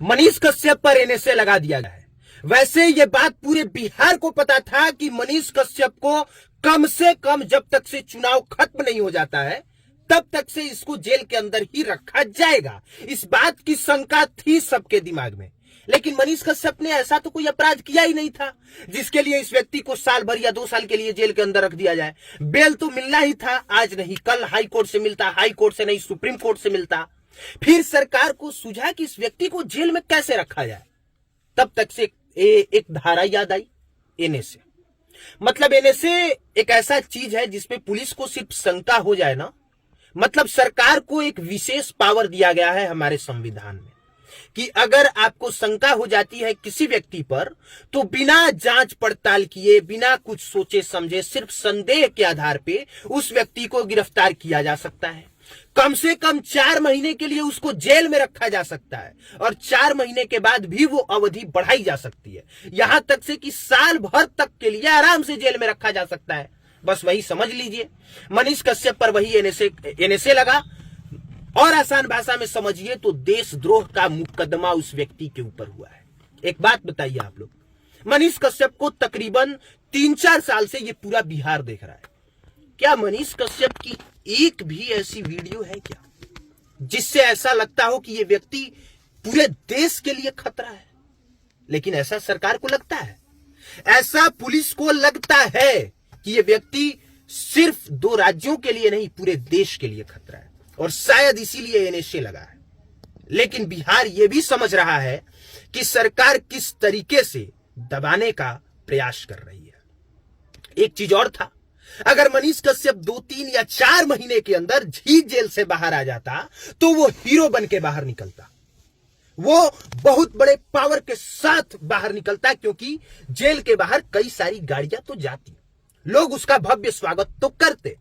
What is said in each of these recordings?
मनीष कश्यप पर एनएसए लगा दिया गया है। वैसे ये बात पूरे बिहार को पता था कि मनीष कश्यप को कम से कम जब तक से चुनाव खत्म नहीं हो जाता है तब तक से इसको जेल के अंदर ही रखा जाएगा। इस बात की शंका थी सबके दिमाग में। लेकिन मनीष कश्यप ने ऐसा तो कोई अपराध किया ही नहीं था जिसके लिए इस व्यक्ति को साल भर या 2 साल के लिए जेल के अंदर रख दिया जाए। बेल तो मिलना ही था, आज नहीं कल हाई कोर्ट से मिलता, हाई कोर्ट से नहीं सुप्रीम कोर्ट से मिलता। फिर सरकार को सूझा कि इस व्यक्ति को जेल में कैसे रखा जाए। तब तक से एक धारा याद आई, एनएसए। मतलब एनएसए एक ऐसा चीज है जिसपे पुलिस को सिर्फ शंका हो जाए ना, मतलब सरकार को एक विशेष पावर दिया गया है हमारे संविधान में कि अगर आपको शंका हो जाती है किसी व्यक्ति पर तो बिना जांच पड़ताल किए, बिना कुछ सोचे समझे, सिर्फ संदेह के आधार पे उस व्यक्ति को गिरफ्तार किया जा सकता है। कम से कम 4 महीने के लिए उसको जेल में रखा जा सकता है और 4 महीने के बाद भी वो अवधि बढ़ाई जा सकती है, यहां तक से कि साल भर तक के लिए आराम से जेल में रखा जा सकता है। बस वही समझ लीजिए, मनीष कश्यप पर वही एनएसए लगा। और आसान भाषा में समझिए तो देशद्रोह का मुकदमा उस व्यक्ति के ऊपर हुआ है। एक बात बताइए आप लोग, मनीष कश्यप को तकरीबन 3-4 साल से ये पूरा बिहार देख रहा है। क्या मनीष कश्यप की एक भी ऐसी वीडियो है क्या जिससे ऐसा लगता हो कि ये व्यक्ति पूरे देश के लिए खतरा है? लेकिन ऐसा सरकार को लगता है, ऐसा पुलिस को लगता है कि ये व्यक्ति सिर्फ 2 राज्यों के लिए नहीं पूरे देश के लिए खतरा है और शायद इसीलिए एनएसए लगा है। लेकिन बिहार यह भी समझ रहा है कि सरकार किस तरीके से दबाने का प्रयास कर रही है। एक चीज और था, अगर मनीष कश्यप 2, 3 या 4 महीने के अंदर ही जेल से बाहर आ जाता तो वो हीरो बन के बाहर निकलता, वो बहुत बड़े पावर के साथ बाहर निकलता, क्योंकि जेल के बाहर कई सारी गाड़ियां तो जाती, लोग उसका भव्य स्वागत तो करते।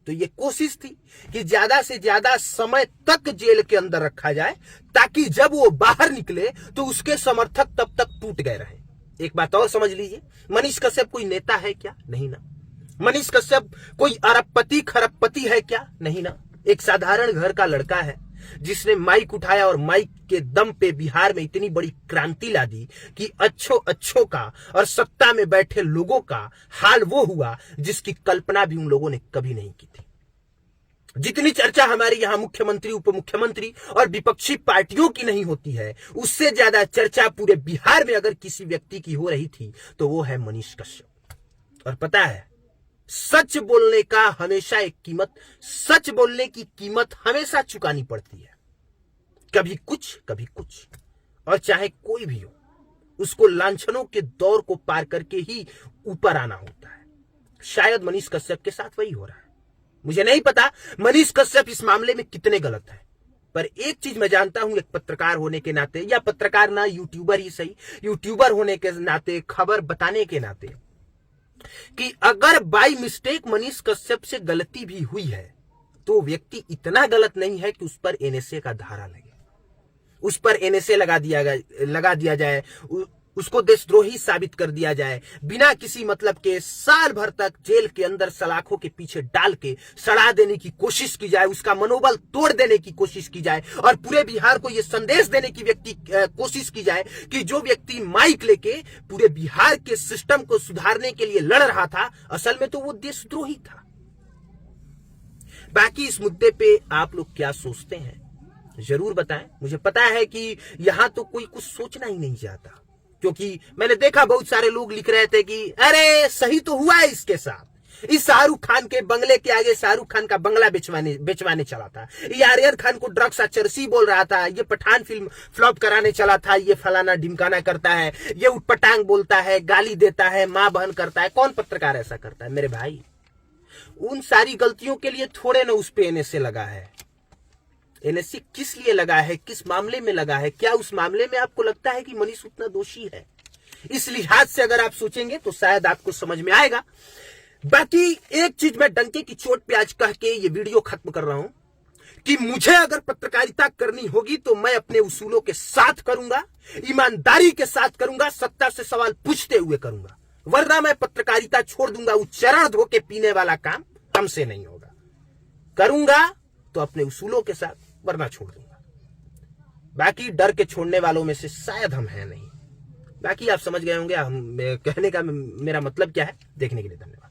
तो ये कोशिश थी कि ज्यादा से ज्यादा समय तक जेल के अंदर रखा जाए ताकि जब वो बाहर निकले तो उसके समर्थक तब तक टूट गए रहे। एक बात और समझ लीजिए, मनीष कश्यप कोई नेता है क्या? नहीं ना। मनीष कश्यप कोई अरबपति खरबपति है क्या? नहीं ना। एक साधारण घर का लड़का है जिसने माइक उठाया और माइक के दम पे बिहार में इतनी बड़ी क्रांति ला दी कि अच्छों का और सत्ता में बैठे लोगों का हाल वो हुआ जिसकी कल्पना भी उन लोगों ने कभी नहीं की थी। जितनी चर्चा हमारे यहां मुख्यमंत्री, उप मुख्यमंत्री और विपक्षी पार्टियों की नहीं होती है, उससे ज्यादा चर्चा पूरे बिहार में अगर किसी व्यक्ति की हो रही थी तो वो है मनीष कश्यप। और पता है, सच बोलने का हमेशा एक कीमत, सच बोलने की कीमत हमेशा चुकानी पड़ती है, कभी कुछ। और चाहे कोई भी हो, उसको लांछनों के दौर को पार करके ही ऊपर आना होता है। शायद मनीष कश्यप के साथ वही हो रहा है। मुझे नहीं पता मनीष कश्यप इस मामले में कितने गलत है, पर एक चीज मैं जानता हूं, एक पत्रकार होने के नाते, या पत्रकार ना, यूट्यूबर ही सही, यूट्यूबर होने के नाते, खबर बताने के नाते, कि अगर बाय मिस्टेक मनीष कश्यप से गलती भी हुई है तो व्यक्ति इतना गलत नहीं है कि उस पर एनएसए का धारा लगे, उस पर एनएसए लगा दिया जाए, उसको देशद्रोही साबित कर दिया जाए, बिना किसी मतलब के साल भर तक जेल के अंदर सलाखों के पीछे डाल के सड़ा देने की कोशिश की जाए, उसका मनोबल तोड़ देने की कोशिश की जाए और पूरे बिहार को यह संदेश देने की कोशिश की जाए कि जो व्यक्ति माइक लेके पूरे बिहार के सिस्टम को सुधारने के लिए लड़ रहा था, असल में तो वो देशद्रोही था। बाकी इस मुद्दे पे आप लोग क्या सोचते हैं जरूर बताएं। मुझे पता है कि यहां तो कोई कुछ सोचना ही नहीं चाहता, क्योंकि मैंने देखा बहुत सारे लोग लिख रहे थे कि अरे सही तो हुआ है इसके साथ, इस शाहरुख खान के बंगले के आगे शाहरुख खान का बंगला बेचवाने चला था, ये आर्यन खान को ड्रग्स चरसी बोल रहा था, ये पठान फिल्म फ्लॉप कराने चला था, ये फलाना ढिमकाना करता है, ये उटपटांग बोलता है, गाली देता है, मां बहन करता है। कौन पत्रकार ऐसा करता है मेरे भाई? उन सारी गलतियों के लिए थोड़े ना उस पे एनएसए लगा है। एनएसए किस लिए लगा है, किस मामले में लगा है? क्या उस मामले में आपको लगता है कि मनीष उतना दोषी है? इस लिहाज से अगर आप सोचेंगे तो शायद आपको समझ में आएगा। बाकी एक चीज मैं डंके की चोट पे आज कह के ये वीडियो खत्म कर रहा हूं कि मुझे अगर पत्रकारिता करनी होगी तो मैं अपने उसूलों के साथ करूंगा, ईमानदारी के साथ करूंगा, सत्ता से सवाल पूछते हुए करूंगा, वरना मैं पत्रकारिता छोड़ दूंगा। वो चरण धो के पीने वाला काम हमसे नहीं होगा। करूंगा तो अपने उसूलों के साथ, वरना छोड़ दूंगा। बाकी डर के छोड़ने वालों में से शायद हम हैं नहीं। बाकी आप समझ गए होंगे हम कहने का मेरा मतलब क्या है। देखने के लिए धन्यवाद।